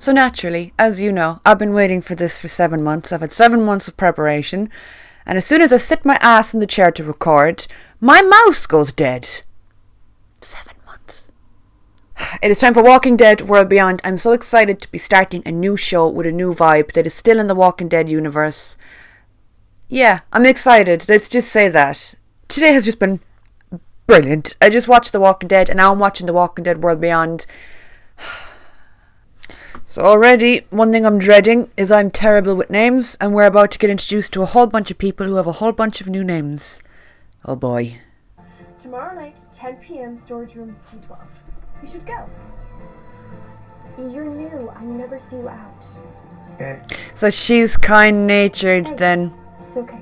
So naturally, as you know, I've been waiting for this for 7 months. I've had 7 months of preparation. And as soon as I sit my ass in the chair to record, my mouse goes dead. 7 months. It is time for Walking Dead World Beyond. I'm so excited to be starting a new show with a new vibe that is still in the Walking Dead universe. Yeah, I'm excited. Let's just say that. Today has just been brilliant. I just watched The Walking Dead and now I'm watching The Walking Dead World Beyond. So already, one thing I'm dreading is I'm terrible with names and we're about to get introduced to a whole bunch of people who have a whole bunch of new names. Oh boy. Tomorrow night, 10 p.m, storage room C12. You should go. You're new. I never see you out. Okay. So she's kind-natured then. It's okay.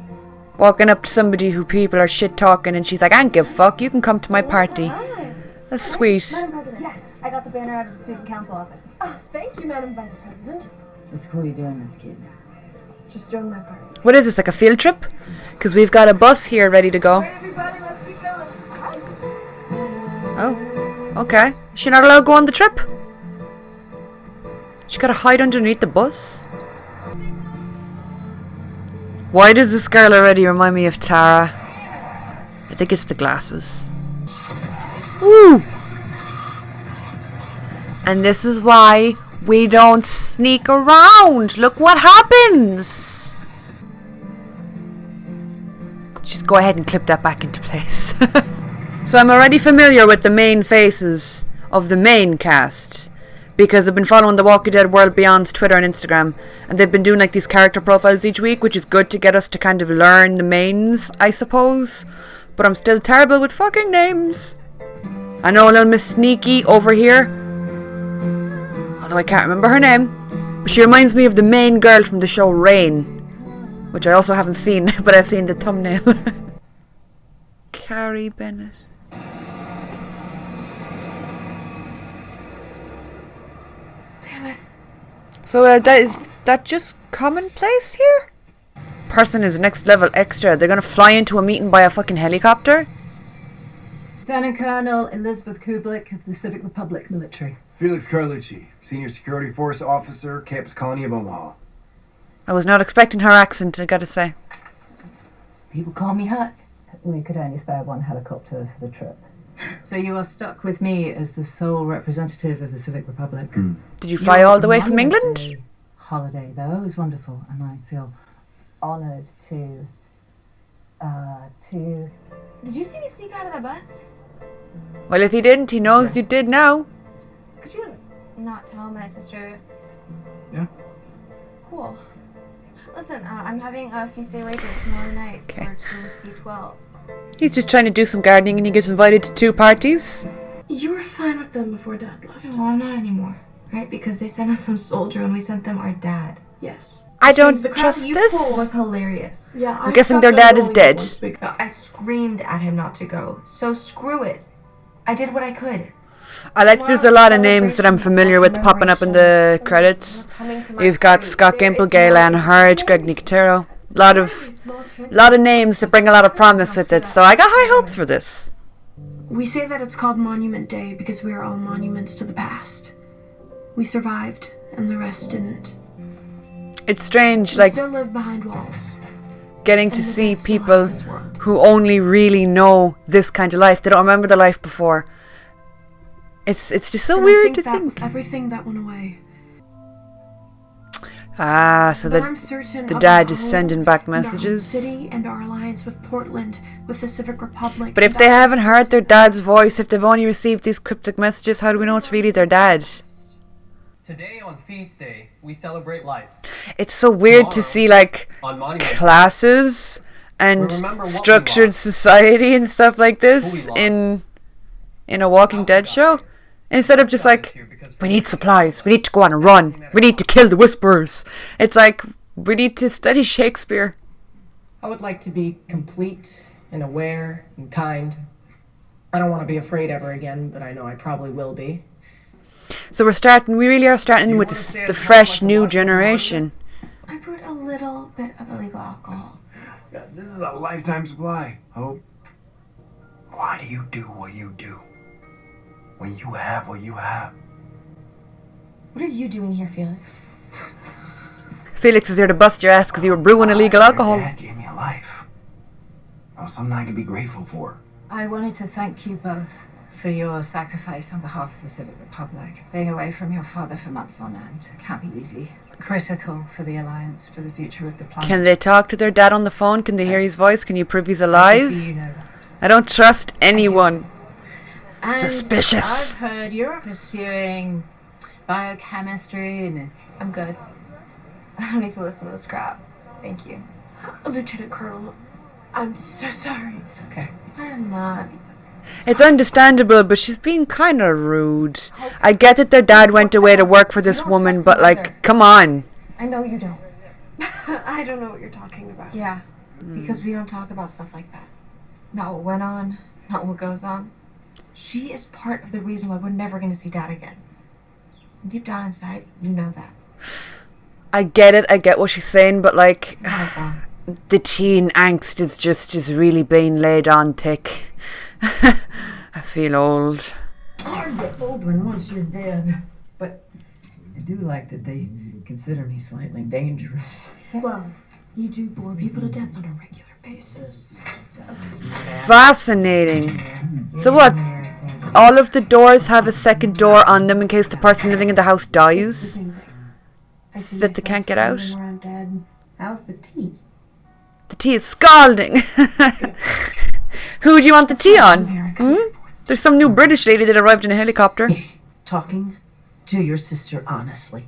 Walking up to somebody who people are shit-talking and she's like, I don't give a fuck, you can come to my party. Hi. That's sweet. Madam President. Yes. I got the banner out of the student council office. Oh, thank you, Madam Vice President. It's cool you're doing this, kid. Just doing my part. What is this, like a field trip? Because we've got a bus here ready to go. Everybody, let's keep going. Oh, okay. Is she not allowed to go on the trip? She gotta hide underneath the bus? Why does this girl already remind me of Tara? I think it's the glasses. Woo! And this is why we don't sneak around. Look what happens. Just go ahead and clip that back into place. So I'm already familiar with the main faces of the main cast because I've been following The Walking Dead World Beyond's Twitter and Instagram, and they've been doing like these character profiles each week, which is good to get us to kind of learn the mains, I suppose. But I'm still terrible with fucking names. I know a little Miss Sneaky over here, although I can't remember her name, but she reminds me of the main girl from the show Rain, which I also haven't seen, but I've seen the thumbnail. Carrie Bennett. Damn it. So is that just commonplace here? Person is next level extra. They're gonna fly into a meeting by a fucking helicopter? Lieutenant Colonel Elizabeth Kublik of the Civic Republic Military. Felix Carlucci, Senior Security Force Officer, Campus Colony of Omaha. I was not expecting her accent, I gotta say. People call me Huck. We could only spare one helicopter for the trip. So you are stuck with me as the sole representative of the Civic Republic. Did you fly all the way from Monument England? Day holiday, though, is wonderful, and I feel honoured to... Did you see me sneak out of the bus? Well, if he didn't, he knows you did now. Could you not tell my sister? Yeah. Cool. Listen, I'm having a feast day rager tomorrow night, storage room C12. He's just trying to do some gardening and he gets invited to 2 parties. You were fine with them before Dad left. Well, I'm not anymore, right? Because they sent us some soldier and we sent them our dad. Yes. I don't The crap trust you this. It was hilarious. Yeah, I'm guessing their dad is dead. I screamed at him not to go, so screw it. I did what I could. I like there's a lot of names that I'm familiar with popping up in the credits. You've got Scott Gimple, Gail Ann Hurd, Greg Nicotero. Lot of names that bring a lot of promise with it, so I got high hopes for this. We say that it's called Monument Day because we are all monuments to the past. We survived, and the rest didn't. It's strange, We like, still live behind walls. getting to And the see dead still people have this world. who only really know this kind of life. They don't remember the life before. It's just so And I weird to that think. was everything that went away. Ah, so But I'm the certain the of dad our is home sending back and our home messages. city and our alliance with Portland, with the Civic Republic. But if they haven't heard their dad's voice, if they've only received these cryptic messages, how do we know it's really their dad? Today on Feast Day, we celebrate life. It's so weird to see like On Monument Day, classes and we remember what we structured lost, society and stuff like this who we lost, in a Walking Dead show, instead of just like, we need supplies, we need to go on a run, we need to kill the Whisperers. It's like, we need to study Shakespeare. I would like to be complete and aware and kind. I don't want to be afraid ever again, but I know I probably will be. So we really are starting with the fresh new generation. I brewed a little bit of illegal alcohol. Yeah, this is a lifetime supply. Hope. Why do you do what you do? When you have what you have? What are you doing here, Felix? Felix is here to bust your ass because you were brewing illegal alcohol. Your dad gave me a life. That was something I could be grateful for. I wanted to thank you both for your sacrifice on behalf of the Civic Republic. Being away from your father for months on end can't be easy. Critical for the Alliance, for the future of the planet. Can they talk to their dad on the phone? Can they hear his voice? Can you prove he's I alive? see you know that. I don't trust anyone. And Suspicious. I've heard you're pursuing biochemistry and... I'm good. I don't need to listen to this crap. Thank you. Lieutenant Colonel, I'm so sorry. It's okay. I am not. It's understandable, but she's being kind of rude. I get that their dad went away to work for this woman, but like, come on. I know you don't. I don't know what you're talking about. Yeah, because we don't talk about stuff like that. Not what went on, not what goes on. She is part of the reason why we're never going to see Dad again. And deep down inside, you know that. I get it. I get what she's saying, but like, Not the teen angst is really being laid on thick. I feel old. Hard to open once you're dead. But I do like that they consider me slightly dangerous. Well, you do bore people to death on a regular basis. Fascinating. So what? All of the doors have a second door on them in case the person living in the house dies? Same thing. I see So that they can't get out? myself somewhere I'm dead. How's the tea? The tea is scalding. Who do you want the tea on? America. There's some new British lady that arrived in a helicopter. Talking to your sister honestly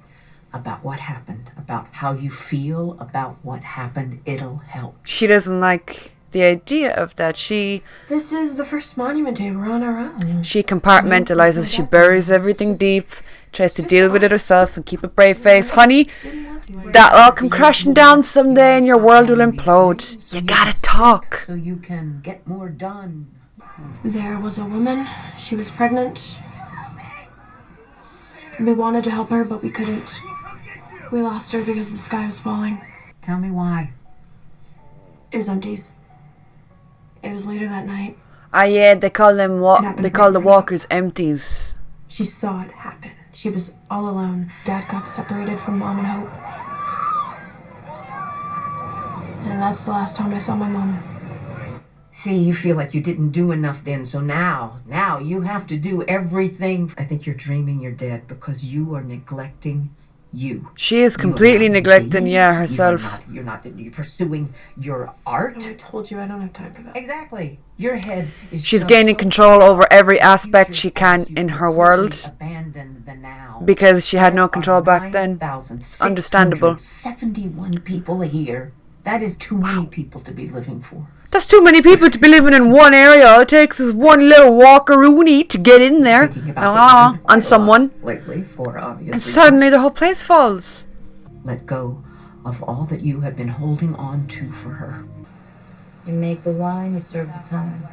about what happened, about how you feel about what happened, it'll help. She doesn't like the idea of that. She This is the first monument day. We're on our own. compartmentalizes. She buries everything deep, tries to deal with it herself and keep a brave face. Honey, Didn't want to. that'll all come crashing down someday and your world will implode. You gotta talk. So you can get more done. There was a woman. She was pregnant. We wanted to help her, but we couldn't. We lost her because the sky was falling. Tell me why. It was empties. It was later that night. Ah, yeah, they call them happened they call the very walkers empties. She saw it happen. She was all alone. Dad got separated from Mom and Hope. And that's the last time I saw my mom. See, you feel like you didn't do enough then, so now you have to do everything. I think you're dreaming you're dead because you are neglecting you. She is You are completely not neglecting, being- yeah, herself. You're pursuing your art. I told you I don't have time for that. Exactly. Your head is She's just gaining so control over every aspect future she can because in you her completely world abandoned the now. because she had no control back then. Understandable. 71 people here. That is too many people to be living for. There's too many people to be living in one area. All it takes is one little walker-rooney to get in there Thinking about the on someone, lately for obvious and reasons. suddenly the whole place falls. Let go of all that you have been holding on to for her. You make the wine, you serve the time.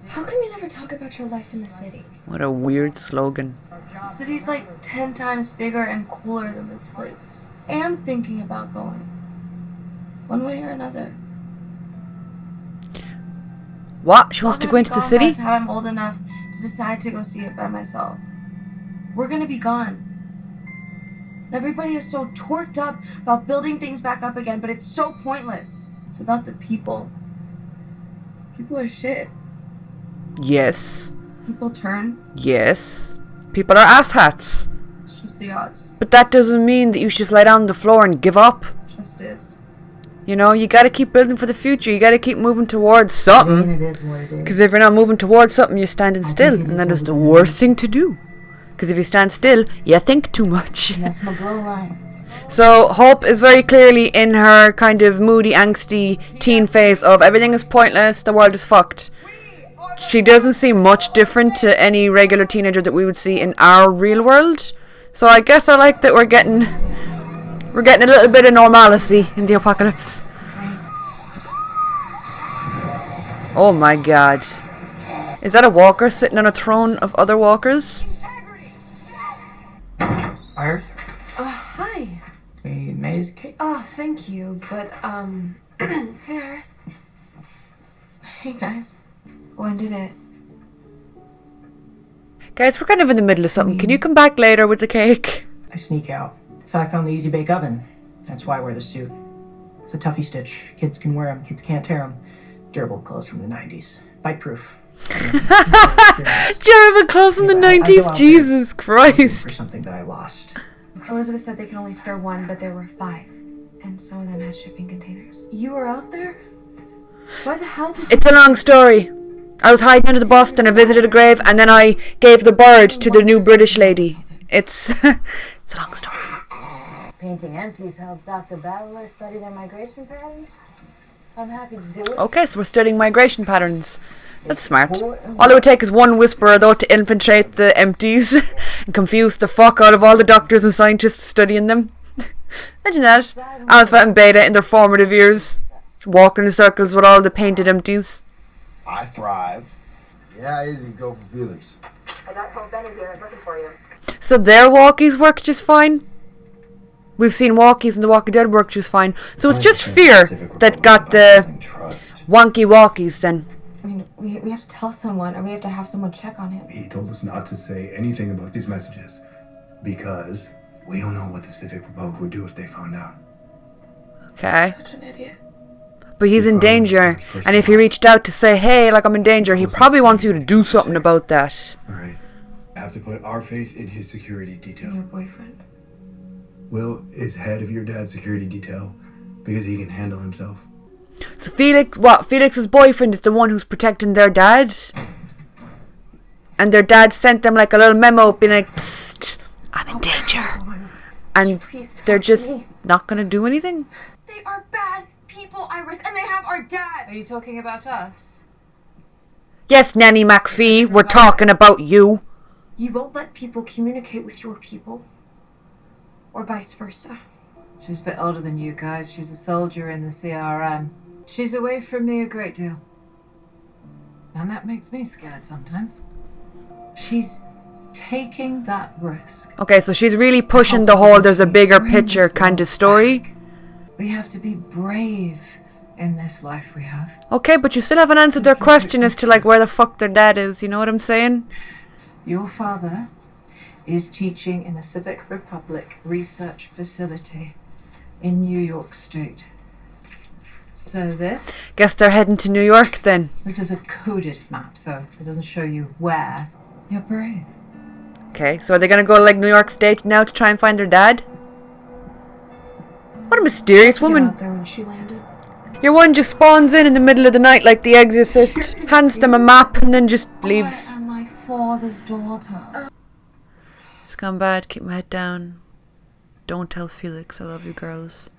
How come you never talk about your life in the city? What a weird slogan. The city's like 10 times bigger and cooler than this place. I am thinking about going. One way or another. What? She wants to go into the city? By the time I'm old enough to decide to go see it by myself. We're gonna be gone. Everybody is so torqued up about building things back up again, but it's so pointless. It's about the people. People are shit. Yes. People turn. Yes. People are asshats. It's just the odds. But that doesn't mean that you should just lie down on the floor and give up. Just is. You know, you gotta keep building for the future. You gotta keep moving towards I mean, something. it is what it is. Because if you're not moving towards something, you're standing still. it And is that is what the it is. worst thing to do. Because if you stand still, you think too much. That's my glow line. So Hope is very clearly in her kind of moody, angsty teen phase of everything is pointless, the world is fucked. She doesn't seem much different to any regular teenager that we would see in our real world. So I guess I like that we're getting a little bit of normalcy in the apocalypse. Oh my god. Is that a walker sitting on a throne of other walkers? Iris, Hi. we made a cake. Oh, thank you. But, Hey, Iris. Hey, guys. When did it? Guys, we're kind of in the middle of something. Can you come back later with the cake? I sneak out. So I found the Easy Bake Oven. That's why I wear the suit. It's a Tuffy stitch. Kids can wear them. Kids can't tear them. Durable clothes from the 90s. Bite proof. Durable clothes from the 90s? Jesus Christ. For something that I lost. Elizabeth said they can only spare one, but there were 5. And some of them had shipping containers. You were out there? Why the hell did It's a long story. I was hiding under the bus, then I visited a grave, and then I gave the bird to the new British lady. It's it's a long story. Painting empties helps Dr. Battler study their migration patterns. I'm happy to do it. Okay, so we're studying migration patterns. That's smart. All it would take is one whisperer, though, to infiltrate the empties and confuse the fuck out of all the doctors and scientists studying them. Imagine that. Alpha and Beta in their formative years, walking in circles with all the painted empties. I thrive. Yeah, easy. Go for Felix. I got Cole Bennett here. I'm looking for you. So their walkies work just fine? We've seen walkies and the Walking Dead work just fine. So it's just fear that got the wonky walkies then. I mean, we have to tell someone, or we have to have someone check on him. He told us not to say anything about these messages because we don't know what the Civic Republic would do if they found out. Okay. Such an idiot. But he's in danger, and if he reached out to say, hey, like I'm in danger, he probably wants you to do something about that. Alright. I have to put our faith in his security detail. Your boyfriend. Will is head of your dad's security detail because he can handle himself. So Felix's boyfriend is the one who's protecting their dad? And their dad sent them like a little memo being like, psst, I'm in danger. And they're just not gonna do anything? They are bad people, Iris, and they have our dad. Are you talking about us? Yes, Nanny McPhee, we're talking about you. You won't let people communicate with your people. Or vice versa. She's a bit older than you guys. She's a soldier in the CRM. She's away from me a great deal. And that makes me scared sometimes. She's taking that risk. Okay, so she's really pushing the whole there's a bigger picture kind of story. We have to be brave in this life we have. Okay, but you still haven't answered their question as to like where the fuck their dad is, you know what I'm saying? Your father is teaching in a Civic Republic research facility in New York State. So this Guess they're heading to New York then. is a coded map, so it doesn't show you where. You're brave. Okay, so are they gonna go to like New York State now to try and find their dad? What a mysterious woman. Out there when she landed. Your one just spawns in the middle of the night like the Exorcist, hands them a map and then just leaves. I am my father's daughter. It's gone bad, keep my head down. Don't tell Felix I love you girls.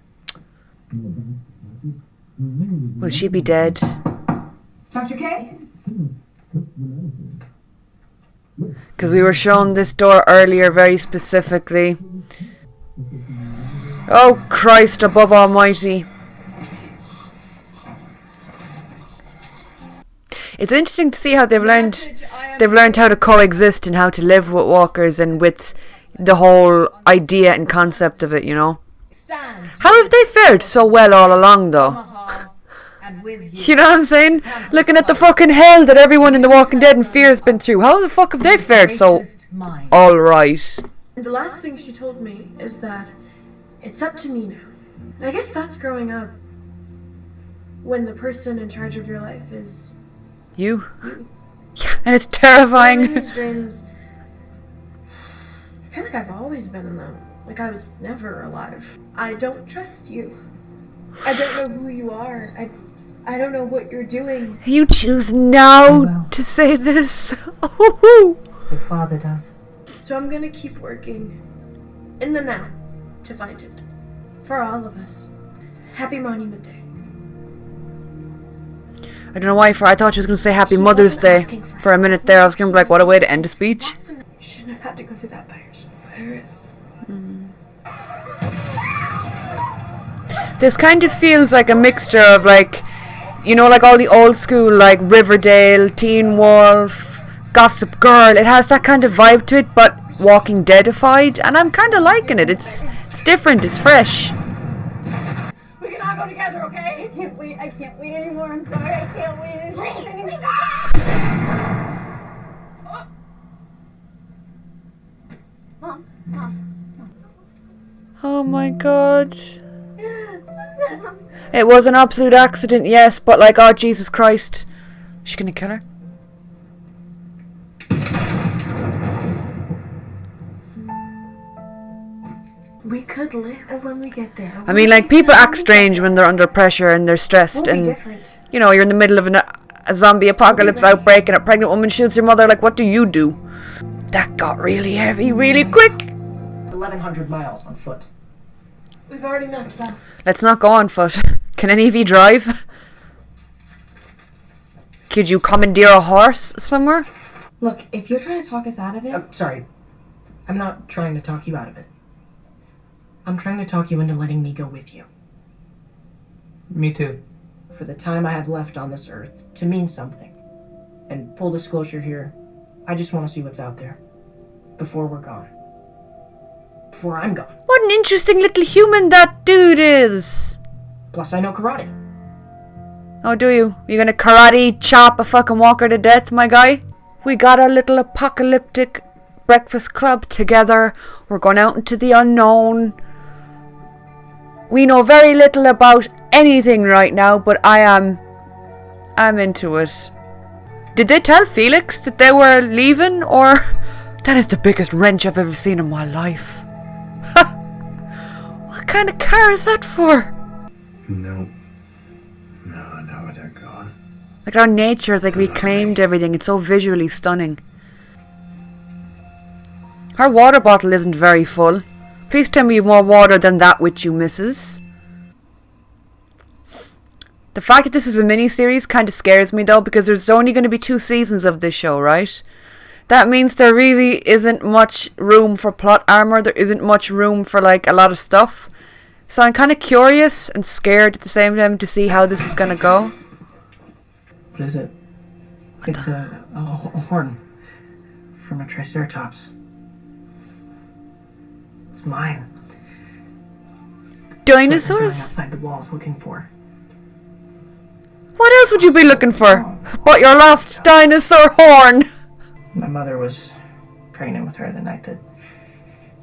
Will she be dead? Dr. K? Because we were shown this door earlier very specifically. Oh Christ above almighty. It's interesting to see how they've learned how to coexist and how to live with walkers and with the whole idea and concept of it, you know. How have they fared so well all along though? You know what I'm saying? Looking at the fucking hell that everyone in The Walking Dead and Fear has been through. How the fuck have they fared so alright? And the last thing she told me is that it's up to me now. I guess that's growing up. When the person in charge of your life is You? Yeah, and it's terrifying. in his dreams. I feel like I've always been in them. Like I was never alive. I don't trust you. I don't know who you are. I don't know what you're doing. You choose now to say this. Oh, Your father does. So I'm gonna keep working in the now to find it. For all of us. Happy Monument Day. I don't know why. I thought she was going to say Happy Mother's Day for a minute there. I was going to be like, what a way to end a speech. You shouldn't have had to go through that by yourself. Iris. This kind of feels like a mixture of like, you know, like all the old school like Riverdale, Teen Wolf, Gossip Girl. It has that kind of vibe to it, but Walking Deadified, and I'm kind of liking it. It's different. It's fresh. We can all go together, okay? I can't wait anymore. I'm sorry. I can't wait anymore. Oh my god. It was an absolute accident, yes, but like, oh Jesus Christ. Is she gonna kill her? We could live when we get there. I mean, like, people act strange when they're under pressure and they're stressed, We'll be and different. you know, you're in the middle of a zombie apocalypse outbreak and a pregnant woman shoots your mother. Like, what do you do? That got really heavy really quick. 1,100 miles on foot. We've already mapped that. Let's not go on foot. Can any of you drive? Could you commandeer a horse somewhere? Look, if you're trying to talk us out of it, Sorry. I'm not trying to talk you out of it. I'm trying to talk you into letting me go with you. Me too. For the time I have left on this earth, to mean something. And full disclosure here, I just want to see what's out there. Before we're gone. Before I'm gone. What an interesting little human that dude is. Plus I know karate. Oh, do you? You gonna karate chop a fucking walker to death, my guy? We got our little apocalyptic breakfast club together. We're going out into the unknown. We know very little about anything right now, but I'm into it. Did they tell Felix that they were leaving, or... That is the biggest wrench I've ever seen in my life. What kind of car is that for? No, they're gone. Like, our nature has like reclaimed everything. It's so visually stunning. Her water bottle isn't very full. Please tell me you've more water than that which you misses. The fact that this is a mini-series kind of scares me though, because there's only going to be 2 seasons of this show, right? That means there really isn't much room for plot armor. There isn't much room for like a lot of stuff. So I'm kind of curious and scared at the same time to see how this is going to go. What is it? It's a horn from a triceratops. It's mine. Going Dinosaurs? outside the walls looking for. What else would you be looking for but your lost dinosaur horn? My mother was pregnant with her the night that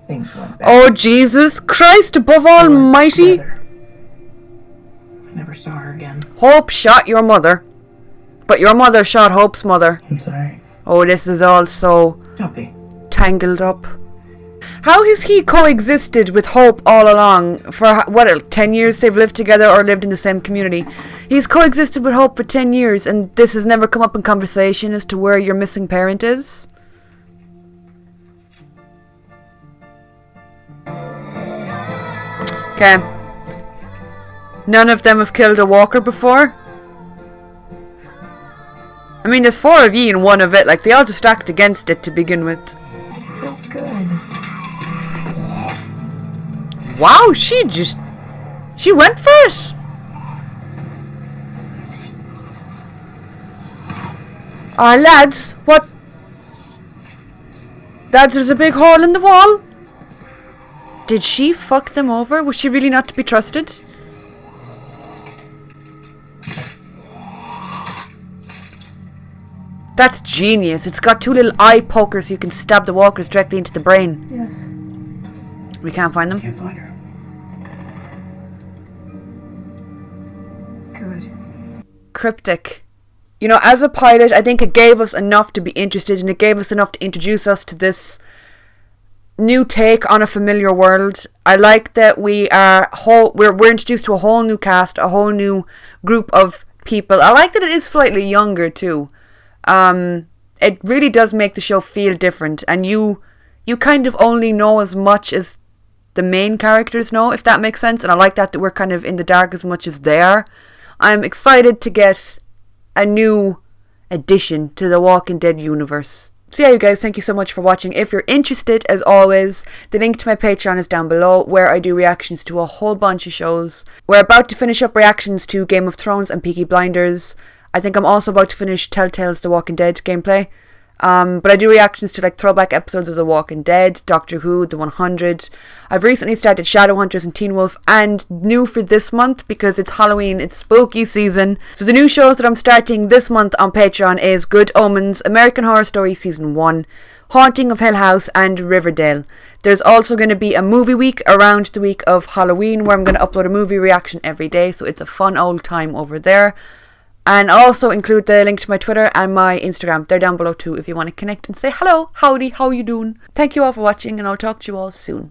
things went bad. Oh, Jesus Christ above almighty. I never saw her again. Hope shot your mother. But your mother shot Hope's mother. I'm sorry. Oh, this is all so Don't be. tangled up. How has he coexisted with Hope all along? For what, 10 years they've lived together or lived in the same community? He's coexisted with Hope for 10 years and this has never come up in conversation as to where your missing parent is? Okay. None of them have killed a walker before? I mean, there's 4 of ye and 1 of it. Like, they all just act against it to begin with. feels good. Wow, she went for it. Lads, what? Lads, there's a big hole in the wall. Did she fuck them over? Was she really not to be trusted? That's genius. It's got 2 little eye pokers so you can stab the walkers directly into the brain. Yes. We can't find them? Can't find her. Good. Cryptic. You know, as a pilot, I think it gave us enough to be interested, and it gave us enough to introduce us to this new take on a familiar world. I like that we're introduced to a whole new cast, a whole new group of people. I like that it is slightly younger too. It really does make the show feel different, and you kind of only know as much as the main characters know, if that makes sense. And I like that we're kind of in the dark as much as they are. I'm excited to get a new addition to the Walking Dead universe. So yeah, you guys, thank you so much for watching. If you're interested, as always, the link to my Patreon is down below, where I do reactions to a whole bunch of shows. We're about to finish up reactions to Game of Thrones and Peaky Blinders. I think I'm also about to finish Telltale's The Walking Dead gameplay. But I do reactions to like throwback episodes of The Walking Dead, Doctor Who, The 100. I've recently started Shadowhunters and Teen Wolf, and new for this month because it's Halloween, it's spooky season. So the new shows that I'm starting this month on Patreon is Good Omens, American Horror Story Season 1, Haunting of Hill House and Riverdale. There's also going to be a movie week around the week of Halloween where I'm going to upload a movie reaction every day, so it's a fun old time over there. And also include the link to my Twitter and my Instagram. They're down below too if you want to connect and say hello, howdy, how you doing? Thank you all for watching, and I'll talk to you all soon.